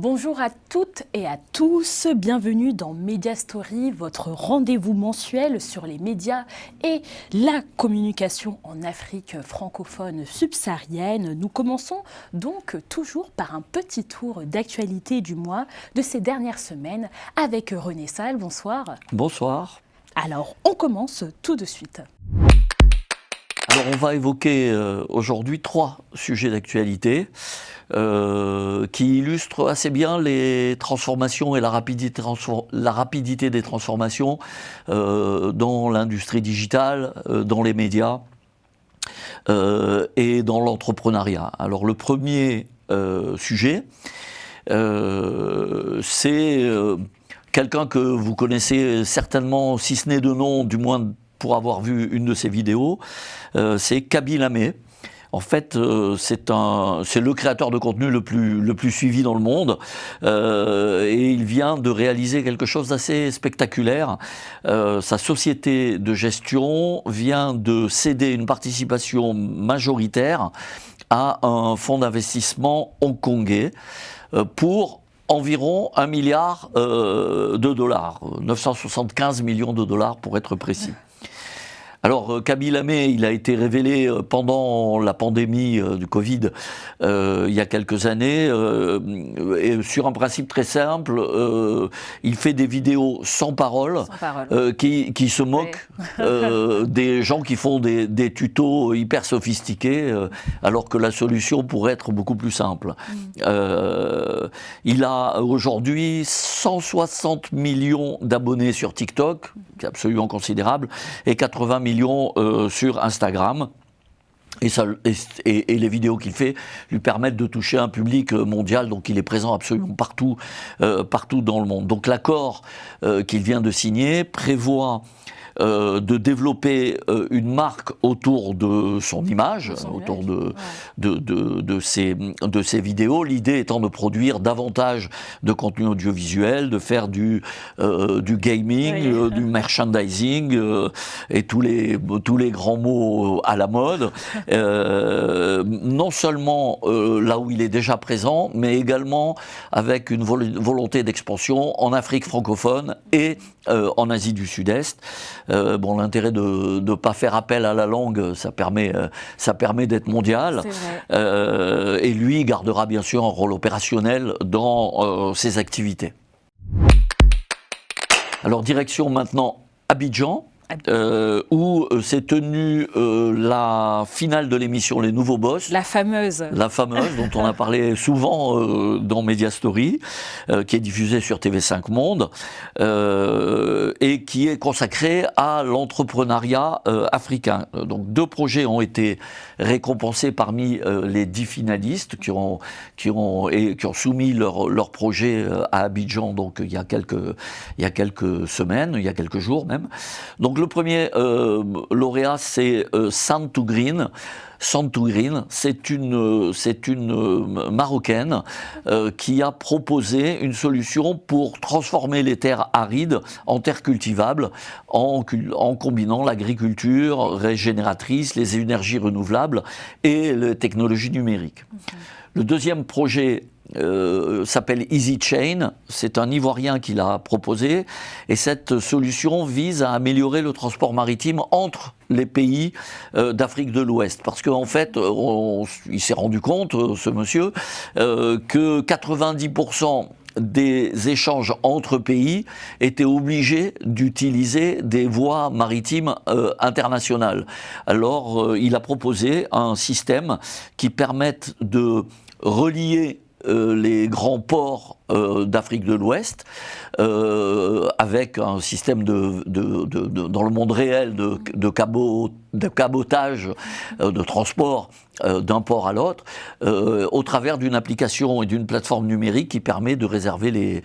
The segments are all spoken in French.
Bonjour à toutes et à tous, bienvenue dans Media Story, votre rendez-vous mensuel sur les médias et la communication en Afrique francophone subsaharienne. Nous commençons donc toujours par un petit tour d'actualité du mois de ces dernières semaines avec René Salle. Bonsoir. Bonsoir. Alors, on commence tout de suite. Alors, on va évoquer aujourd'hui 3 sujets d'actualité qui illustrent assez bien les transformations et la rapidité des transformations dans l'industrie digitale, dans les médias et dans l'entrepreneuriat. Alors, le premier sujet, c'est quelqu'un que vous connaissez certainement, si ce n'est de nom, du moins pour avoir vu une de ses vidéos, c'est Kaby Lame. En fait, c'est le créateur de contenu le plus suivi dans le monde et il vient de réaliser quelque chose d'assez spectaculaire. Sa société de gestion vient de céder une participation majoritaire à un fonds d'investissement hongkongais pour environ 1 milliard de dollars, 975 millions de dollars pour être précis. Alors, Kaby Lame, il a été révélé pendant la pandémie du Covid il y a quelques années, et sur un principe très simple, il fait des vidéos sans parole, qui se moquent des gens qui font des tutos hyper sophistiqués, alors que la solution pourrait être beaucoup plus simple. Il a aujourd'hui 160 millions d'abonnés sur TikTok, qui est absolument considérable, et 80 millions sur Instagram. Et les vidéos qu'il fait lui permettent de toucher un public mondial, donc il est présent absolument partout dans le monde. Donc l'accord qu'il vient de signer prévoit de développer une marque autour de son image, autour de ses vidéos. L'idée étant de produire davantage de contenu audiovisuel, de faire du gaming, du merchandising et tous les grands mots à la mode. Non seulement là où il est déjà présent, mais également avec une volonté d'expansion en Afrique francophone et en Asie du Sud-Est. Bon, l'intérêt de ne pas faire appel à la langue, ça permet d'être mondial. Et lui gardera bien sûr un rôle opérationnel dans ses activités. Alors, direction maintenant Abidjan. Où s'est tenue la finale de l'émission Les Nouveaux Boss. La fameuse. La fameuse, dont on a parlé souvent dans Media Story, qui est diffusée sur TV5 Monde, et qui est consacrée à l'entrepreneuriat africain. Donc 2 projets ont été récompensés parmi les 10 finalistes qui ont soumis leur projet à Abidjan, donc il y a quelques semaines, il y a quelques jours même. Donc le premier lauréat, c'est Sand to Green. Sand to Green, c'est une Marocaine qui a proposé une solution pour transformer les terres arides en terres cultivables en combinant l'agriculture régénératrice, les énergies renouvelables et les technologies numériques. Le deuxième projet s'appelle Easy Chain, c'est un Ivoirien qui l'a proposé, et cette solution vise à améliorer le transport maritime entre les pays d'Afrique de l'Ouest, parce qu'en fait, il s'est rendu compte, ce monsieur, que 90% des échanges entre pays étaient obligés d'utiliser des voies maritimes internationales. Alors, il a proposé un système qui permette de relier les grands ports d'Afrique de l'Ouest avec un système dans le monde réel de cabotage, de transport d'un port à l'autre, au travers d'une application et d'une plateforme numérique qui permet de réserver les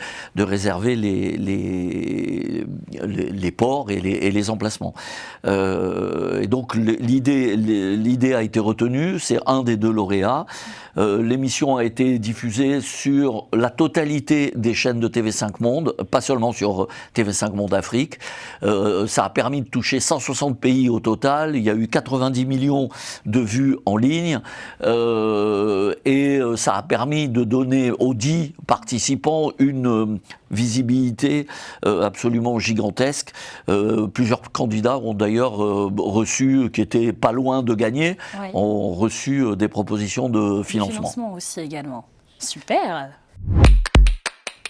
ports et les emplacements. Et donc l'idée a été retenue, c'est un des 2 lauréats. L'émission a été diffusée sur la totalité des chaînes de TV5 Monde, pas seulement sur TV5 Monde Afrique. Ça a permis de toucher 160 pays au total. Il y a eu 90 millions de vues en ligne et ça a permis de donner aux 10 participants une visibilité absolument gigantesque. Plusieurs candidats ont d'ailleurs reçu, qui étaient pas loin de gagner, ont reçu des propositions de financement. Financement aussi également. Super.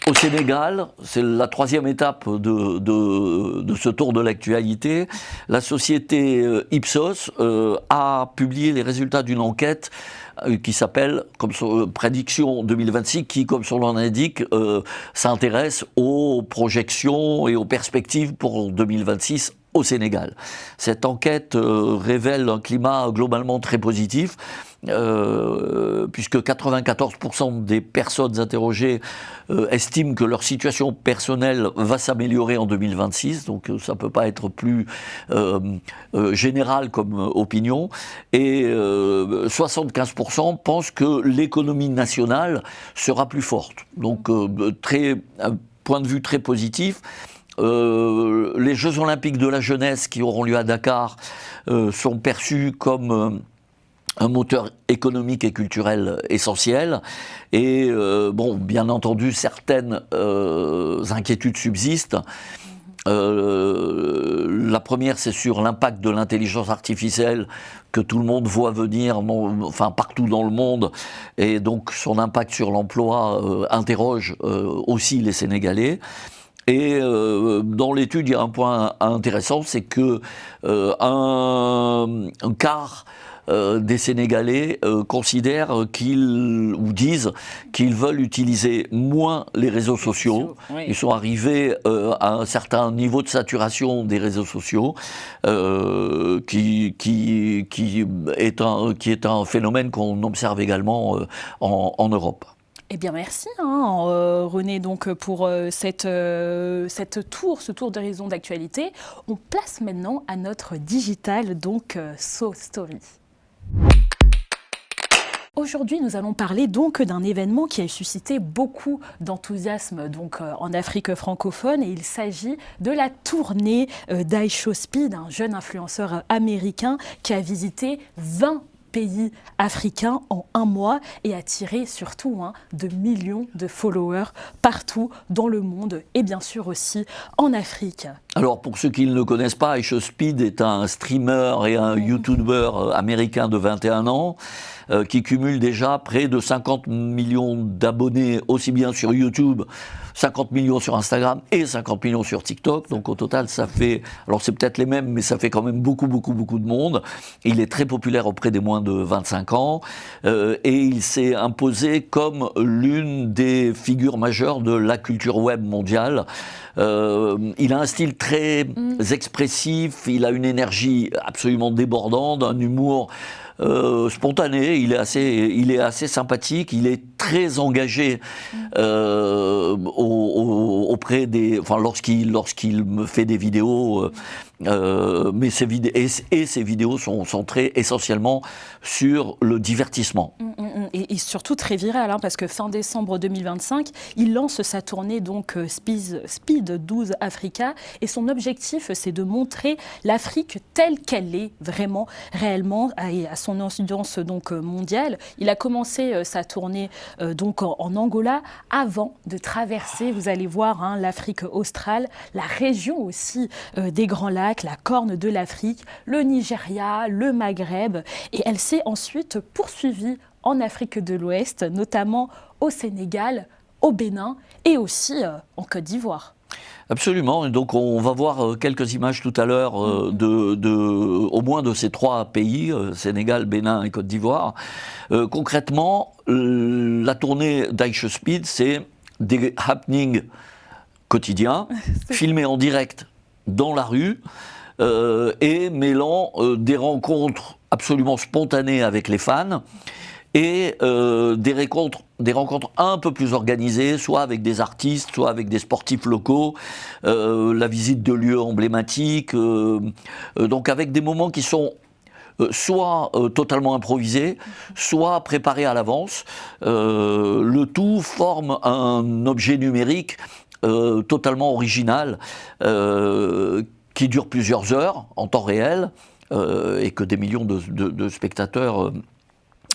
Au Sénégal, c'est la 3e étape de ce tour de l'actualité. La société Ipsos a publié les résultats d'une enquête qui s'appelle Prédiction 2026, qui, comme son nom l'indique, s'intéresse aux projections et aux perspectives pour 2026 au Sénégal. Cette enquête révèle un climat globalement très positif, puisque 94% des personnes interrogées estiment que leur situation personnelle va s'améliorer en 2026, donc ça ne peut pas être plus général comme opinion, et 75% pensent que l'économie nationale sera plus forte. Donc un point de vue très positif. Les Jeux Olympiques de la jeunesse qui auront lieu à Dakar sont perçus comme un moteur économique et culturel essentiel. Et bon, bien entendu, certaines inquiétudes subsistent. La première, c'est sur l'impact de l'intelligence artificielle que tout le monde voit venir, enfin partout dans le monde, et donc son impact sur l'emploi interroge aussi les Sénégalais. Et dans l'étude, il y a un point intéressant, c'est que un quart des Sénégalais considèrent ou disent qu'ils veulent utiliser moins les réseaux sociaux. Oui. Ils sont arrivés à un certain niveau de saturation des réseaux sociaux, qui est un phénomène qu'on observe également en Europe. Eh bien, merci René donc, pour ce tour d'horizon d'actualité. On place maintenant à notre digital, donc So Story. Aujourd'hui, nous allons parler donc d'un événement qui a suscité beaucoup d'enthousiasme donc en Afrique francophone, et il s'agit de la tournée d'Aisho Speed, un jeune influenceur américain qui a visité 20 pays africains en un mois et attiré surtout de millions de followers partout dans le monde et bien sûr aussi en Afrique. Alors pour ceux qui ne le connaissent pas, Aisho Speed est un streamer et un YouTuber américain de 21 ans qui cumule déjà près de 50 millions d'abonnés aussi bien sur YouTube, 50 millions sur Instagram et 50 millions sur TikTok. Donc au total, ça fait, alors c'est peut-être les mêmes, mais ça fait quand même beaucoup de monde. Il est très populaire auprès des moins de 25 ans et il s'est imposé comme l'une des figures majeures de la culture web mondiale. Il a un style très expressif, il a une énergie absolument débordante, un humour spontané, il est assez sympathique, il est très engagé auprès des, enfin lorsqu'il me fait des vidéos, mais ses vidéos sont centrées essentiellement sur le divertissement. Et surtout très viral, parce que fin décembre 2025, il lance sa tournée donc Speed 12 Africa, et son objectif c'est de montrer l'Afrique telle qu'elle est vraiment, réellement, à son incidence donc mondiale. Il a commencé sa tournée donc en Angola avant de traverser, vous allez voir, l'Afrique australe, la région aussi des Grands Lacs, la Corne de l'Afrique, le Nigeria, le Maghreb, et elle s'est ensuite poursuivie en Afrique de l'Ouest, notamment au Sénégal, au Bénin et aussi en Côte d'Ivoire. Absolument, et donc on va voir quelques images tout à l'heure au moins de ces 3 pays, Sénégal, Bénin et Côte d'Ivoire. Concrètement, la tournée d'Aisho Speed, c'est des happenings quotidiens, filmés en direct dans la rue, et mêlant des rencontres absolument spontanées avec les fans, et des rencontres un peu plus organisées, soit avec des artistes, soit avec des sportifs locaux, la visite de lieux emblématiques, donc avec des moments qui sont soit totalement improvisés, soit préparés à l'avance. Le tout forme un objet numérique totalement original, qui dure plusieurs heures en temps réel, et que des millions de spectateurs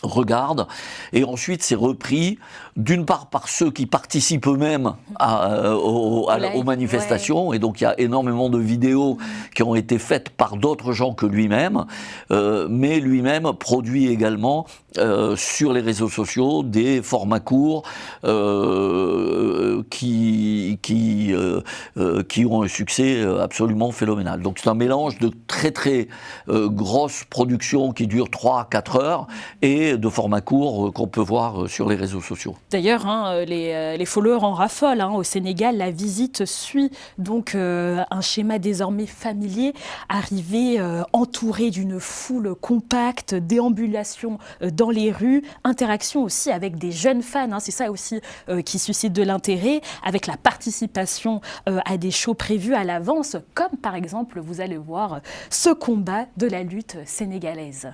regardent, et ensuite c'est repris d'une part par ceux qui participent eux-mêmes aux manifestations, ouais. Et donc il y a énormément de vidéos qui ont été faites par d'autres gens que lui-même, mais lui-même produit également sur les réseaux sociaux des formats courts qui ont un succès absolument phénoménal. Donc c'est un mélange de très très grosses productions qui durent 3-4 heures et de formats courts qu'on peut voir sur les réseaux sociaux. D'ailleurs, les followers en raffolent. Au Sénégal, la visite suit donc un schéma désormais familier, arrivé entouré d'une foule compacte, déambulation dans les rues, interaction aussi avec des jeunes fans. C'est ça aussi qui suscite de l'intérêt, avec la participation à des shows prévus à l'avance, comme par exemple, vous allez voir, ce combat de la lutte sénégalaise.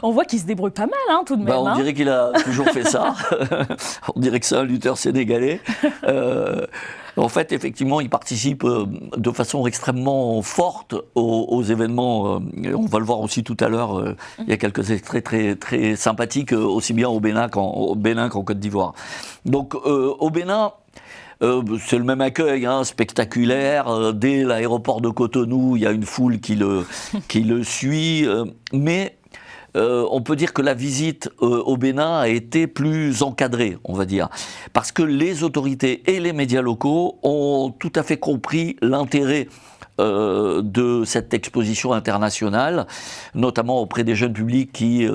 On voit qu'il se débrouille pas mal, tout de même. On dirait qu'il a toujours fait ça. On dirait que c'est un lutteur sénégalais. En fait, effectivement, il participe de façon extrêmement forte aux événements. On va le voir aussi tout à l'heure. Il y a quelques extraits très, très sympathiques, aussi bien au Bénin qu'en Côte d'Ivoire. Donc, au Bénin, c'est le même accueil, spectaculaire. Dès l'aéroport de Cotonou, il y a une foule qui le suit. Mais on peut dire que la visite au Bénin a été plus encadrée, on va dire, parce que les autorités et les médias locaux ont tout à fait compris l'intérêt de cette exposition internationale, notamment auprès des jeunes publics qui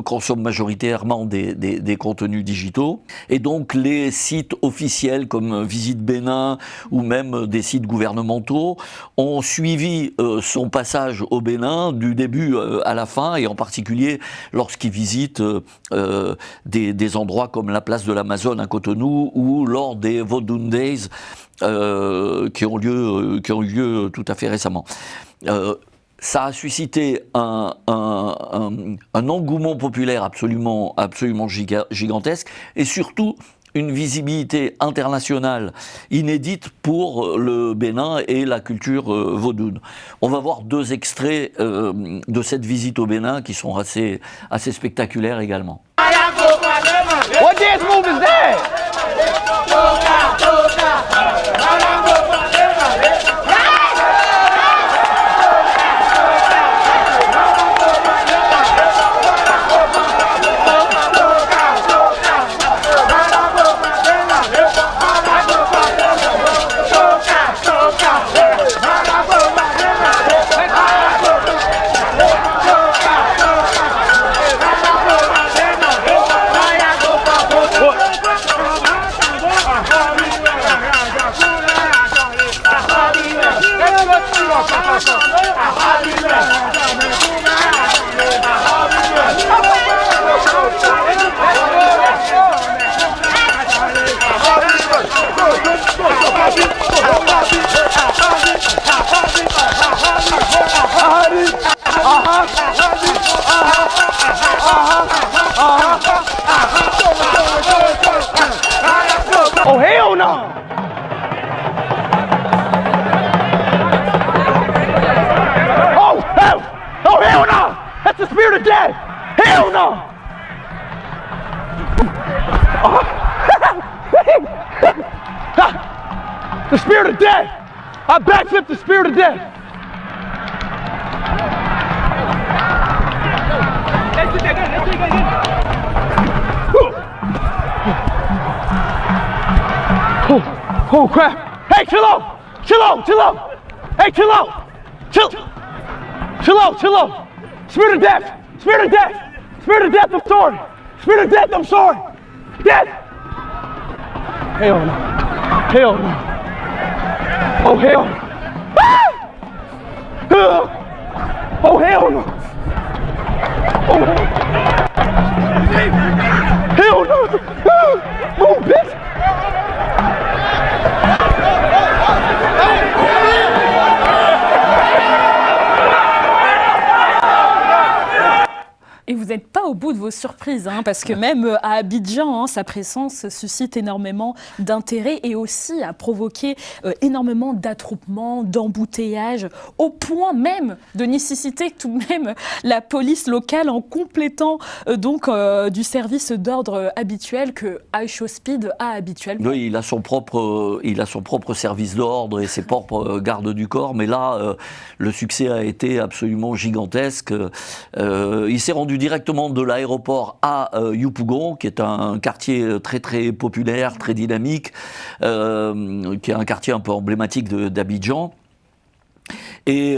consomment majoritairement des contenus digitaux. Et donc les sites officiels comme Visite Bénin ou même des sites gouvernementaux ont suivi son passage au Bénin du début à la fin, et en particulier lorsqu'il visite des endroits comme la place de l'Amazone à Cotonou ou lors des Vodun Days qui ont eu lieu tout à fait récemment. Ça a suscité un engouement populaire absolument gigantesque, et surtout une visibilité internationale inédite pour le Bénin et la culture vaudoune. On va voir 2 extraits de cette visite au Bénin qui sont assez spectaculaires également. What dance move is that? The spirit of death. I backflip the spirit of death. Oh crap. Hey, chill out. Chill out. Chill out. Hey, chill out. Chill. Chill out. Chill out. Spirit of death. Spirit of death. Spirit of death, I'm sorry. Spirit of death, I'm sorry. Death. Hell no. Hell no. Oh, hell no. Oh, hell no. Oh, hell no. Move, bitch. Et vous n'êtes pas au bout de vos surprises, hein, parce que même à Abidjan, hein, sa présence suscite énormément d'intérêt et aussi a provoqué énormément d'attroupements, d'embouteillages, au point même de nécessiter tout de même la police locale en complétant du service d'ordre habituel que iShowSpeed a habituellement. Oui, il a son propre service d'ordre et ses propres gardes du corps, mais là, le succès a été absolument gigantesque. Il s'est rendu directement de l'aéroport à Yopougon, qui est un quartier très très populaire, très dynamique, qui est un quartier un peu emblématique d'Abidjan. Et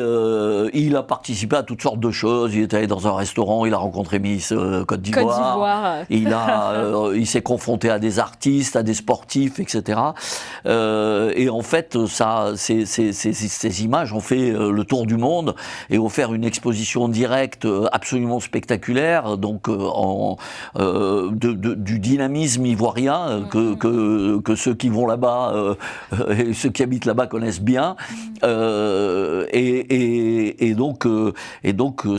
il a participé à toutes sortes de choses. Il est allé dans un restaurant, il a rencontré Miss Côte d'Ivoire. Il s'est confronté à des artistes, à des sportifs, etc. Et en fait, ces images ont fait le tour du monde et ont fait une exposition directe absolument spectaculaire, donc du dynamisme ivoirien que ceux qui vont là-bas et ceux qui habitent là-bas connaissent bien. Et donc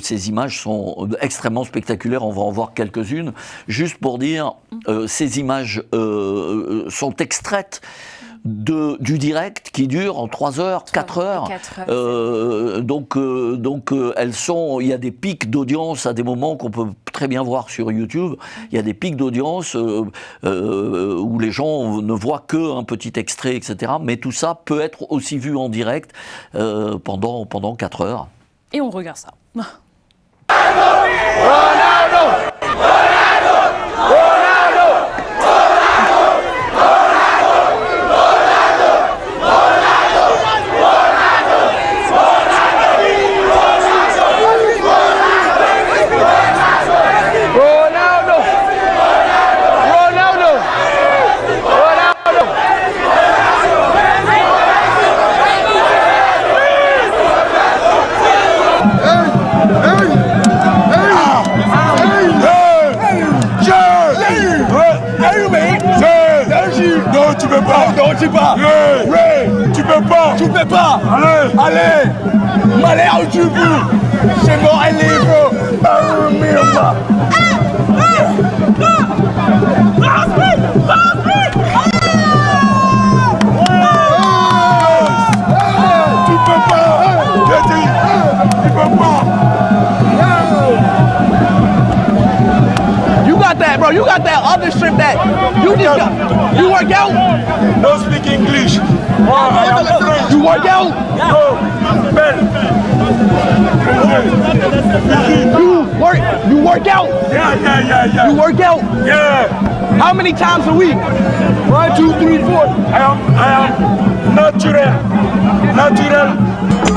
ces images sont extrêmement spectaculaires, on va en voir quelques-unes. Juste pour dire, ces images sont extraites du direct qui dure en 3 heures, 4 heures. Donc il y a des pics d'audience à des moments qu'on peut très bien voir sur YouTube. Il y a des pics d'audience où les gens ne voient qu'un petit extrait, etc. Mais tout ça peut être aussi vu en direct pendant 4 heures. Et on regarde ça. Tu peux pas, non tu peux pas, tu peux pas, tu peux pas, allez, malheur tu peux, c'est bon, allez, tu peux pas, You got that, bro. You got that other strip that you just got. You work out? don't speak English. You work out? No, You work out? Yeah. You work out? Yeah. How many times a week? 1, 2, 3, 4. I am natural.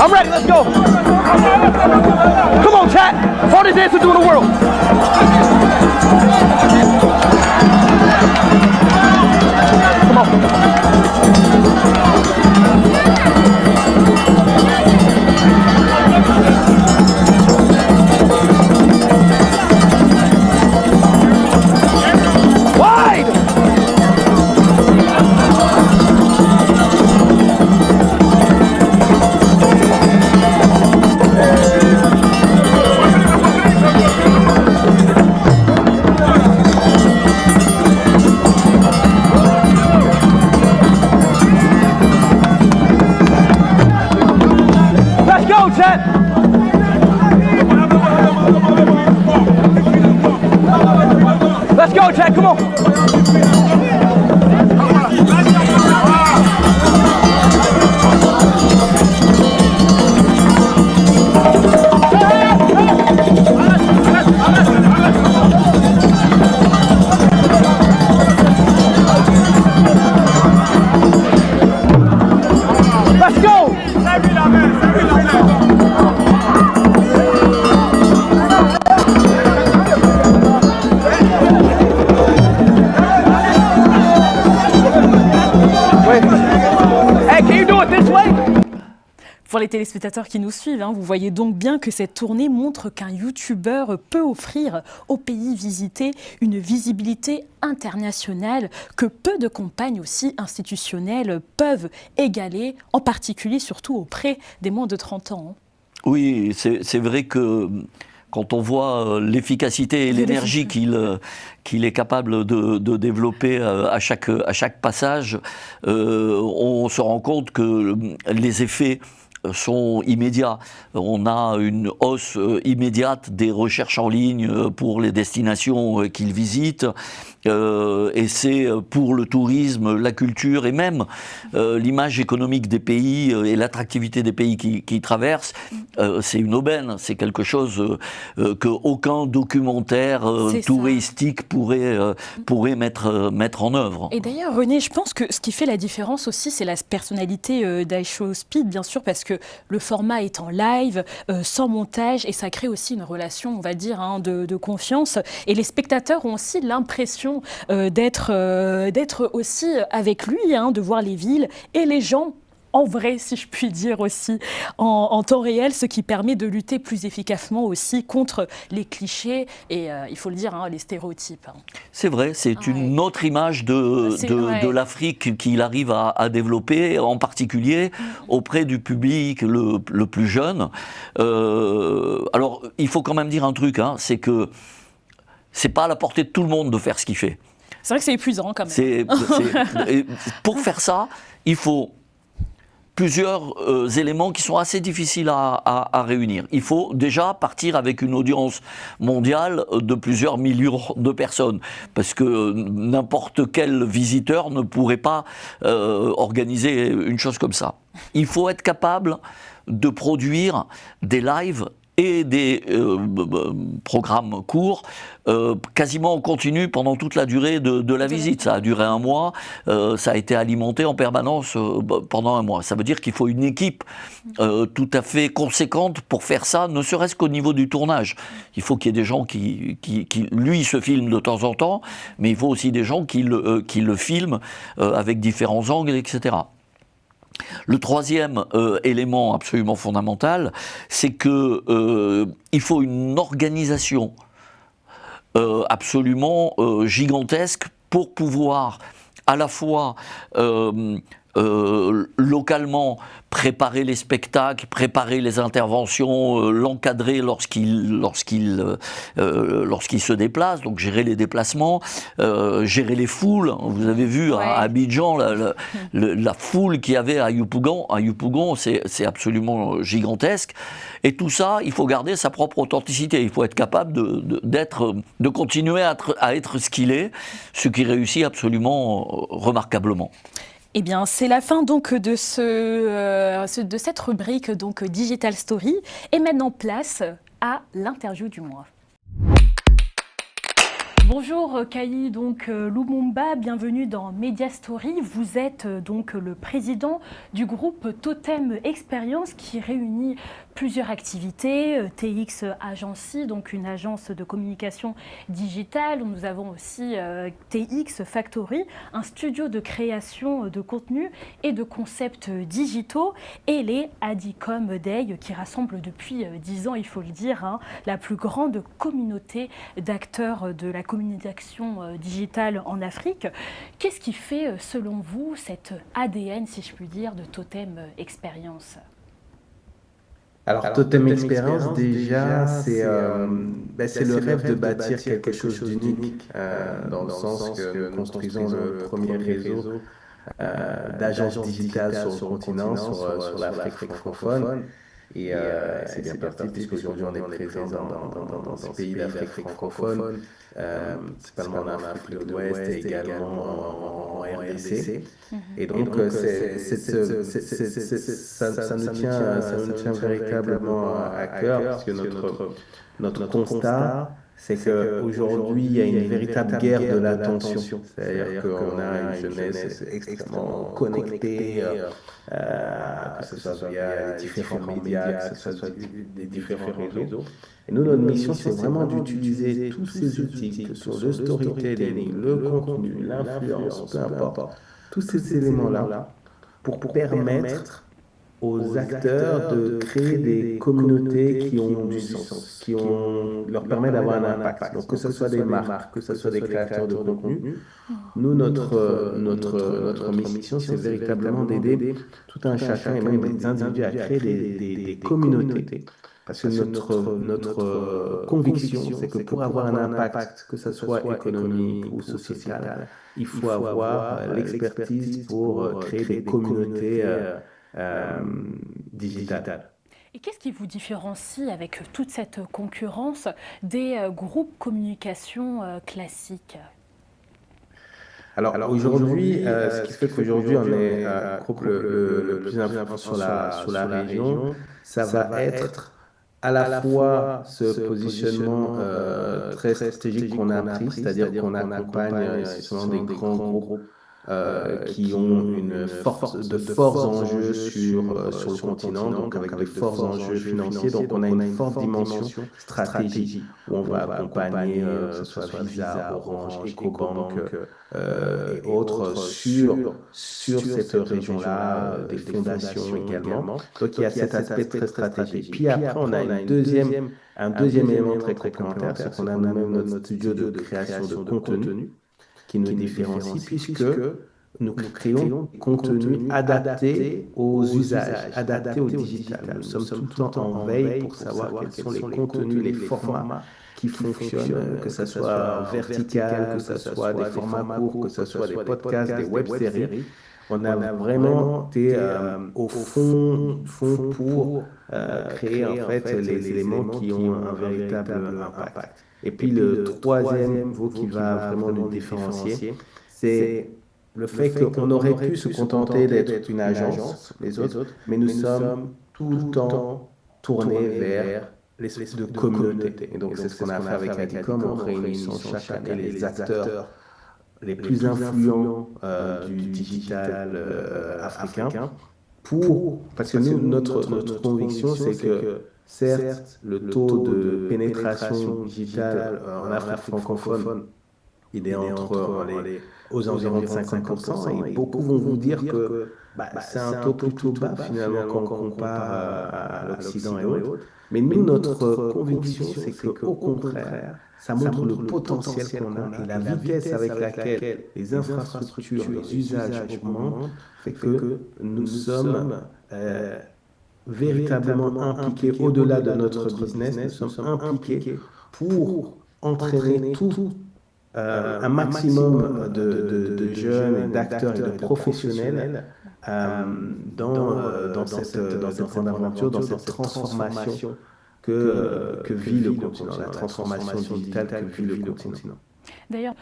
I'm ready, let's go. Come on, chat. Hardest dancer in the world. Come on. Wide. Let's go, Chad, come on. Pour les téléspectateurs qui nous suivent, vous voyez donc bien que cette tournée montre qu'un youtubeur peut offrir aux pays visités une visibilité internationale que peu de campagnes aussi institutionnelles peuvent égaler, en particulier surtout auprès des moins de 30 ans. Oui, c'est vrai que quand on voit l'efficacité et l'énergie qu'il est capable de développer à chaque passage, on se rend compte que les effets sont immédiats. On a une hausse immédiate des recherches en ligne pour les destinations qu'il visite, et c'est pour le tourisme, la culture et même l'image économique des pays et l'attractivité des pays qui traversent, c'est une aubaine, c'est quelque chose qu'aucun documentaire touristique pourrait mettre en œuvre. Et d'ailleurs, René, je pense que ce qui fait la différence aussi, c'est la personnalité d'iShowSpeed, bien sûr, parce que le format est en live, sans montage, et ça crée aussi une relation, on va dire, de confiance. Et les spectateurs ont aussi l'impression d'être aussi avec lui, de voir les villes et les gens en vrai, si je puis dire aussi, en temps réel, ce qui permet de lutter plus efficacement aussi contre les clichés et, il faut le dire, les stéréotypes. C'est vrai, c'est une autre image de l'Afrique qu'il arrive à développer, en particulier auprès du public le plus jeune. Alors, il faut quand même dire un truc, c'est que c'est pas à la portée de tout le monde de faire ce qu'il fait. C'est vrai que c'est épuisant quand même. Pour faire ça, il faut plusieurs éléments qui sont assez difficiles à réunir. Il faut déjà partir avec une audience mondiale de plusieurs millions de personnes, parce que n'importe quel visiteur ne pourrait pas organiser une chose comme ça. Il faut être capable de produire des lives et des programmes courts quasiment en continu pendant toute la durée de la visite. Ça a duré 1 mois, ça a été alimenté en permanence pendant 1 mois. Ça veut dire qu'il faut une équipe tout à fait conséquente pour faire ça, ne serait-ce qu'au niveau du tournage. Il faut qu'il y ait des gens qui lui, se filment de temps en temps, mais il faut aussi des gens qui le filment avec différents angles, etc. Le troisième élément absolument fondamental, c'est qu'il faut une organisation absolument gigantesque pour pouvoir à la fois localement préparer les spectacles, préparer les interventions, l'encadrer lorsqu'il se déplace, donc gérer les déplacements, gérer les foules. Vous avez vu à Abidjan la foule qu'il y avait à Yopougon. À Yopougon, c'est absolument gigantesque. Et tout ça, il faut garder sa propre authenticité. Il faut être capable de continuer à être ce qu'il est, ce qui réussit absolument remarquablement. Eh bien, c'est la fin donc de cette rubrique donc Digital Story. Et maintenant, place à l'interview du mois. Bonjour Kayi Lumumba, bienvenue dans Media Story. Vous êtes donc le président du groupe Totem Experience qui réunit plusieurs activités, TX Agency, donc une agence de communication digitale. Nous avons aussi TX Factory, un studio de création de contenu et de concepts digitaux, et les Adicom Day qui rassemblent depuis 10 ans, il faut le dire, la plus grande communauté d'acteurs de la communication digitale en Afrique. Qu'est-ce qui fait, selon vous, cet ADN, si je puis dire, de Totem Experience ? Alors, Totem Experience, déjà, c'est le rêve de bâtir quelque chose d'unique, dans le sens que nous construisons le premier réseau d'agences digitales sur le continent, sur l'Afrique francophone. Et c'est bien parti, puisqu'aujourd'hui on est présent dans ces pays d'Afrique francophone, principalement en Afrique de l'Ouest et également en RDC. Et donc ça nous tient véritablement à cœur, parce que notre constat, c'est qu'aujourd'hui il y a une véritable guerre de l'attention. C'est-à-dire qu'on a une jeunesse extrêmement connectée, que ce soit via les différents médias, que ce soit des différents réseaux. Et nous, notre mission, c'est vraiment d'utiliser tous ces outils, que ce soit le storytelling, le contenu, l'influence, peu importe, tous ces éléments-là, pour permettre aux acteurs de créer des communautés qui ont du sens, leur permet d'avoir un impact. Donc que ce soit des marques, que ce soit des créateurs de contenu, nous, notre mission, c'est véritablement d'aider tout un chacun et même des individus à créer des communautés. Parce que notre conviction, c'est que pour avoir un impact, que ce soit économique ou social, il faut avoir l'expertise pour créer des communautés digitales. Et qu'est-ce qui vous différencie avec toute cette concurrence des groupes communication classiques ? Alors aujourd'hui, ce qui fait qu'aujourd'hui on est groupe le plus important sur la région, ça va être à la fois ce positionnement très stratégique qu'on a pris, c'est-à-dire qu'on accompagne essentiellement des grands groupes qui ont de forts enjeux sur le continent, donc avec de forts enjeux financiers. Donc on a une forte dimension stratégie où on va accompagner que ce soit Visa, Orange, Ecobank et autres sur cette région-là, des fondations également. Donc il y a cet aspect très stratégique. Puis après on a un deuxième élément très complémentaire, c'est qu'on a nous-mêmes notre studio de création de contenu qui nous différencie, puisque nous créons des contenus adaptés aux usages, adaptés au digital. Nous sommes tout le temps en veille pour savoir quels sont les contenus, les formats qui fonctionnent, que ce soit vertical, que ce soit des formats courts, que ce soit des podcasts, des web-séries. On a vraiment été au fond pour créer en fait les éléments qui ont un véritable impact. Et puis le troisième mot qui va vraiment nous différencier, c'est le fait qu'on aurait pu se contenter d'être une agence, les autres, mais nous sommes tout le temps tournés vers l'espèce de communauté. Et donc c'est ce qu'on a fait avec Adicom, on réunit chaque année les acteurs les plus influents du digital africain parce que nous, notre conviction, c'est que certes, le taux de pénétration digitale en Afrique francophone, il est aux environs de 50%, et beaucoup vont vous dire que c'est un taux plutôt bas finalement quand on compare à l'Occident et autres. Mais nous, notre conviction, c'est qu'au contraire, ça montre le potentiel qu'on a et la vitesse avec laquelle les infrastructures, les usages augmentent, fait que nous sommes véritablement impliqués au-delà de notre business, nous sommes impliqués pour entraîner un maximum de jeunes et d'acteurs et de professionnels dans cette grande aventure, dans cette transformation que vit le continent, la transformation digitale que vit le continent. D'ailleurs,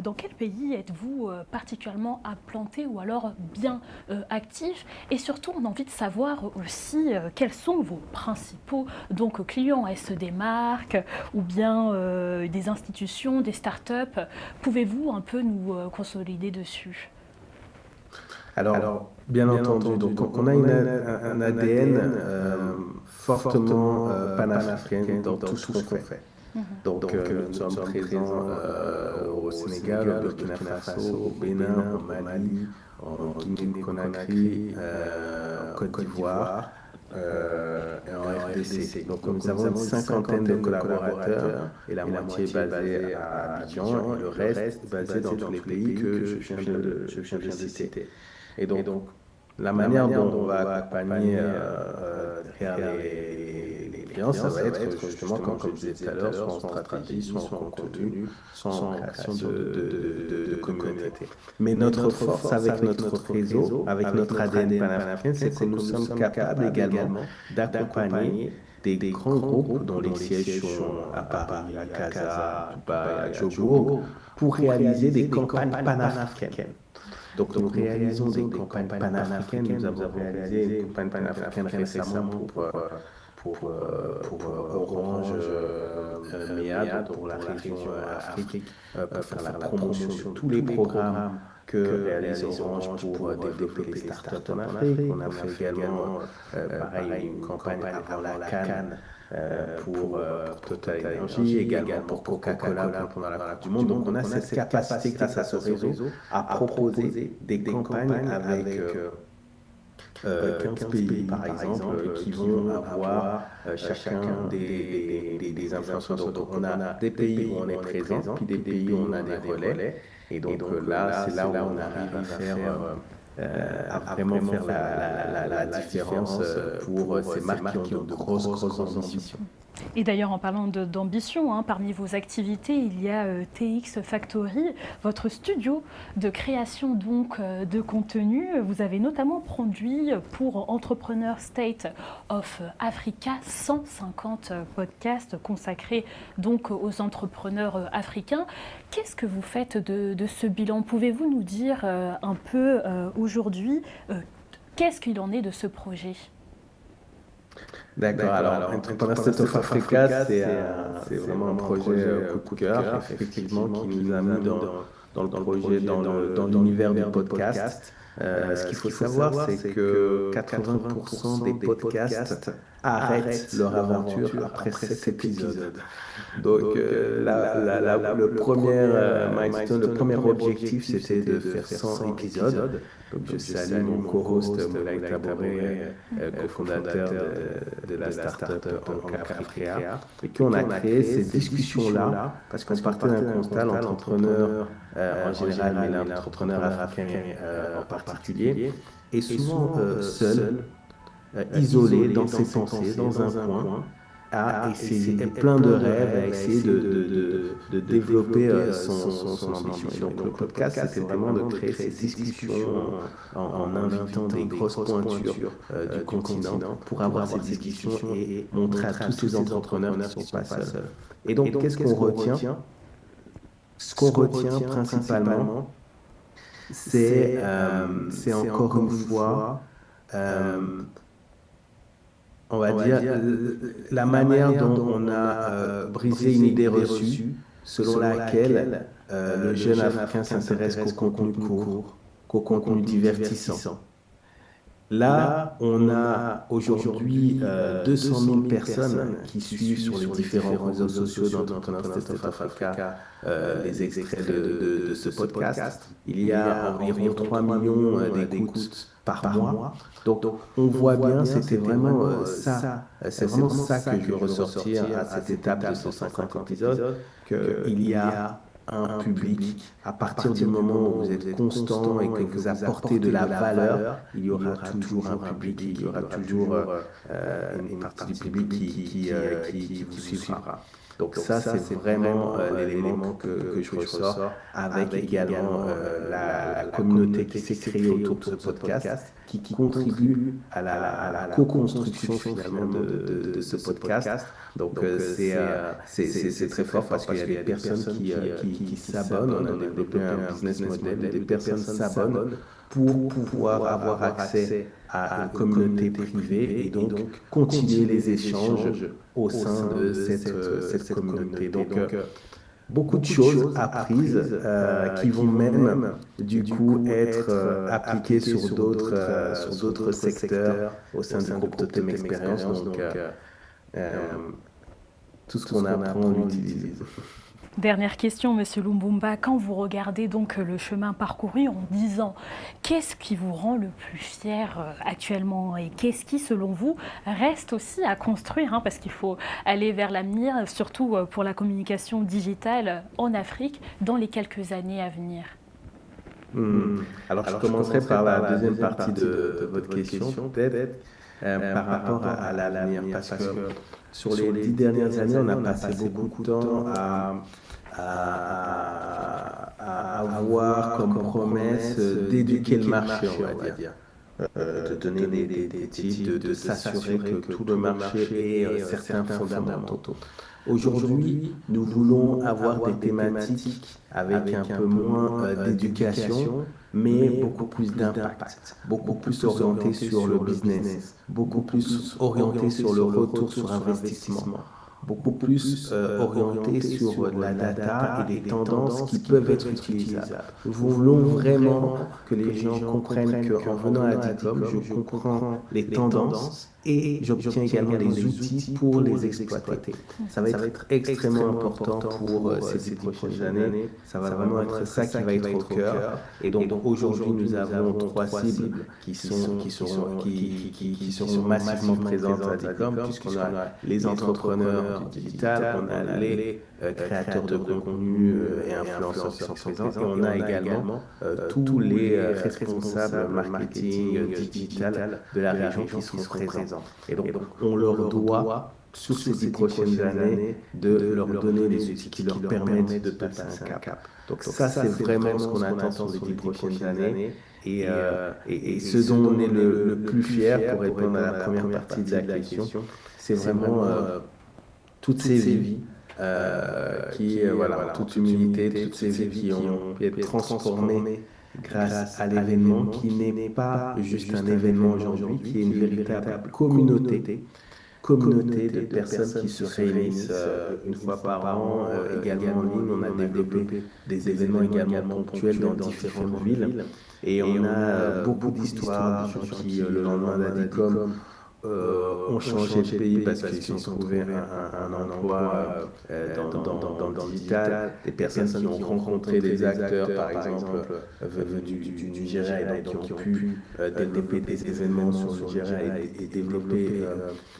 dans quel pays êtes-vous particulièrement implanté ou alors bien actif? Et surtout, on a envie de savoir aussi quels sont vos principaux clients. Est-ce des marques ou bien des institutions, des startups? Pouvez-vous un peu nous consolider dessus? Alors, bien entendu, donc on a un ADN fortement panafricain dans tout ce qu'on fait. Donc nous sommes présents au Sénégal, au Burkina Faso, au Bénin, au Mali, en Guinée-Conakry, en Côte d'Ivoire et en RDC. Donc nous avons une cinquantaine de collaborateurs et la moitié basée à Abidjan et le reste basé dans tous les pays que je viens de citer. Et donc la manière dont on va accompagner derrière les clients, ça va être justement, comme je disais tout à l'heure, soit en stratégie, soit en contenu, soit en création de communauté. Mais notre force avec notre réseau, avec notre ADN panafricain, c'est que nous sommes capables également d'accompagner des grands groupes dont les sièges sont à Paris, à Casa, à Dubaï, à Joburg, pour réaliser des campagnes panafricaines. Donc nous réalisons des campagnes panafricaines. Nous avons réalisé une campagne panafricaine récemment pour Orange, MEAD, pour la région Afrique, pour faire la promotion de tous les programmes que réalise Orange pour développer les startups en Afrique. On a fait également pareil une campagne avant la Cannes pour Total Energy, également pour Coca-Cola pendant la Coupe du Monde. Donc on a cette capacité grâce à ce réseau à proposer des campagnes avec 15 pays, par exemple, qui vont avoir chacun des influenceurs. Donc, on a des pays où on est présent, puis des pays où on a des relais. Et donc là, c'est là où on arrive à faire, à vraiment faire la différence pour ces marques qui ont de grosses ambitions. Et d'ailleurs, en parlant d'ambition, parmi vos activités, il y a TX Factory, votre studio de création donc de contenu. Vous avez notamment produit pour Entrepreneur State of Africa 150 podcasts consacrés donc aux entrepreneurs africains. Qu'est-ce que vous faites de ce bilan? Pouvez-vous nous dire un peu aujourd'hui qu'est-ce qu'il en est de ce projet? D'accord, alors Entrepreneur State of Africa, c'est vraiment un projet coup de cœur, effectivement, qui nous a mis dans le projet, dans l'univers du podcast. Ce qu'il faut savoir, c'est que 80% des podcasts arrêtent leur aventure après 7 épisodes. Donc, le premier milestone, le premier objectif, c'était de faire 100 épisodes. Donc, je salue mon co-host Moulay Taboré, cofondateur de la startup Africa, et qu'on a créé ces discussions-là parce qu'on partait d'un constat, l'entrepreneur en général, mais l'entrepreneur africain en particulier, est souvent seul, isolé dans ses pensées, dans un coin, à essayer, plein de rêves, à essayer de développer son ambition. Et donc le podcast, c'était vraiment de créer ces discussions en invitant des grosses pointures du continent pour avoir ces discussions et montrer à tous ces entrepreneurs qui ne sont pas seuls. Et donc, qu'est-ce qu'on retient? Ce qu'on retient principalement, c'est encore une fois, on va dire, la manière dont on a brisé une idée reçue selon laquelle le jeune Africain s'intéresse qu'au contenu court, qu'au contenu divertissant. Là, on a aujourd'hui 200 000 personnes qui suivent sur les différents réseaux sociaux d'Entrepreneur State of Africa les extraits de ce podcast. Il y a environ 3 millions d'écoutes par mois. Donc, on voit bien, c'était vraiment ça. C'est vraiment ça que je veux ressortir à cette étape de 150 épisodes, qu'il y a un public. À partir du moment où vous êtes constant et que vous apportez de la valeur, il y aura toujours un public, il y aura toujours une partie du public qui vous suivra. Donc ça, c'est vraiment l'élément que je ressors, avec également la communauté qui s'est créée autour de ce podcast, qui contribue à la co-construction finalement de ce podcast. Donc c'est très fort parce qu'il y a des personnes qui s'abonnent. On a développé un business model, des personnes s'abonnent pour pouvoir avoir accès à une communauté privée et donc continuer les échanges au sein de cette communauté. Donc, beaucoup de choses apprises qui vont même, du coup, être appliquées sur d'autres secteurs au sein du groupe Totem Experience. Donc, tout ce qu'on apprend, on l'utilise. Dernière question, Monsieur Lumbumba. Quand vous regardez donc le chemin parcouru en 10 ans, qu'est-ce qui vous rend le plus fier actuellement et qu'est-ce qui, selon vous, reste aussi à construire, parce qu'il faut aller vers l'avenir, surtout pour la communication digitale en Afrique, dans les quelques années à venir? Alors, je commencerai par la deuxième partie de votre question, peut-être, par rapport à l'avenir, parce que sur les 10 dernières années, on a passé beaucoup de temps à avoir comme promesse d'éduquer le marché, on va dire. De donner des tips, de s'assurer que tout le marché ait certains fondamentaux. Aujourd'hui, nous voulons avoir des thématiques avec un peu moins d'éducation, mais beaucoup plus d'impact, beaucoup plus orienté sur le business, beaucoup plus orienté sur le retour sur investissement. beaucoup plus orienté sur la data et des tendances qui peuvent être utilisables. Nous voulons vraiment que les gens comprennent qu'en venant à DICOM, je comprends les tendances et j'obtiens également les outils pour les exploiter. Ça va être extrêmement important pour ces 10 prochaines années. Ça va vraiment être ça qui va être au cœur. Et donc aujourd'hui, nous avons 3 cibles qui seront massivement présentes à DICOM, puisqu'on a les entrepreneurs du digital, on a les créateurs de contenu et influenceurs qui sont présents, et on a également tous les responsables marketing digital de la région qui seront présents. Et donc, on leur doit, sur ces 10 prochaines années, de leur donner les outils qui leur permettent de passer un cap. Donc ça, c'est vraiment ce qu'on attend sur les 10 prochaines années. Et ce dont on est le plus fier, pour répondre à la première partie de la question, c'est vraiment toutes ces vies voilà, toute humilité, toutes ces vies qui ont pu être transformées grâce à l'événement, qui n'est pas juste un événement aujourd'hui, qui est une véritable communauté de personnes qui se réunissent une fois par an, également en ligne. On a développé des événements également ponctuels dans différentes villes, et on a beaucoup d'histoires de gens qui, le lendemain d'Adicom, ont changé de pays parce qu'ils ont trouvé un emploi dans le digital, des personnes qui ont rencontré des acteurs, par exemple, venus du Nigeria, et donc qui ont pu développer des événements sur le Nigeria et développer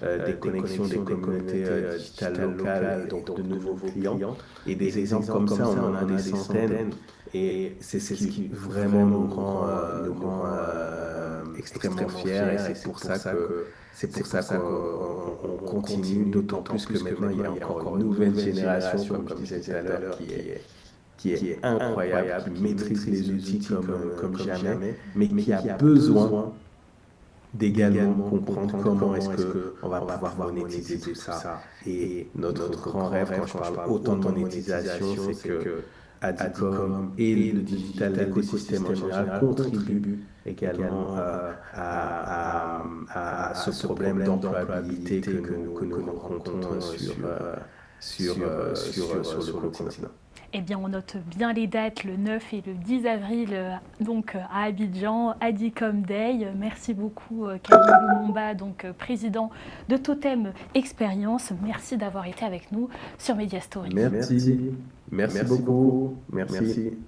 des connexions, des communautés digitales locales, et donc de nouveaux clients. Et des exemples comme ça, on en a des centaines, et c'est ce qui vraiment nous rend extrêmement fiers, et c'est pour ça qu'on continue, d'autant plus que maintenant il y a encore une nouvelle génération, comme je disais tout à l'heure, qui est incroyable, qui maîtrise les outils comme jamais, mais qui a besoin d'également comprendre comment est-ce qu'on va pouvoir monétiser tout ça. Et notre grand rêve, quand je parle autant de monétisation, c'est que Adicom et le digital, l'écosystème en général, contribuent également à ce problème d'employabilité que nous rencontrons sur le continent. Eh bien, on note bien les dates, le 9 et le 10 avril, donc à Abidjan, Adicom Day. Merci beaucoup, Kayilou Momba, donc président de Totem Expérience. Merci d'avoir été avec nous sur Mediastory. Merci beaucoup. Merci.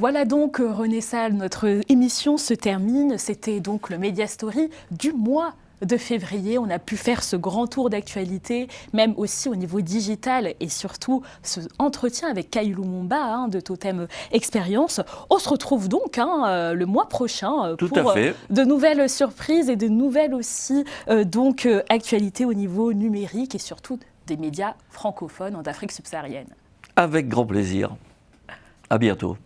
Voilà donc, René Sall, notre émission se termine. C'était donc le Mediastory du mois de février. On a pu faire ce grand tour d'actualité, même aussi au niveau digital, et surtout ce entretien avec Kayilou Momba de Totem Expérience. On se retrouve donc le mois prochain pour de nouvelles surprises et de nouvelles aussi actualités au niveau numérique et surtout des médias francophones en Afrique subsaharienne. Avec grand plaisir. À bientôt.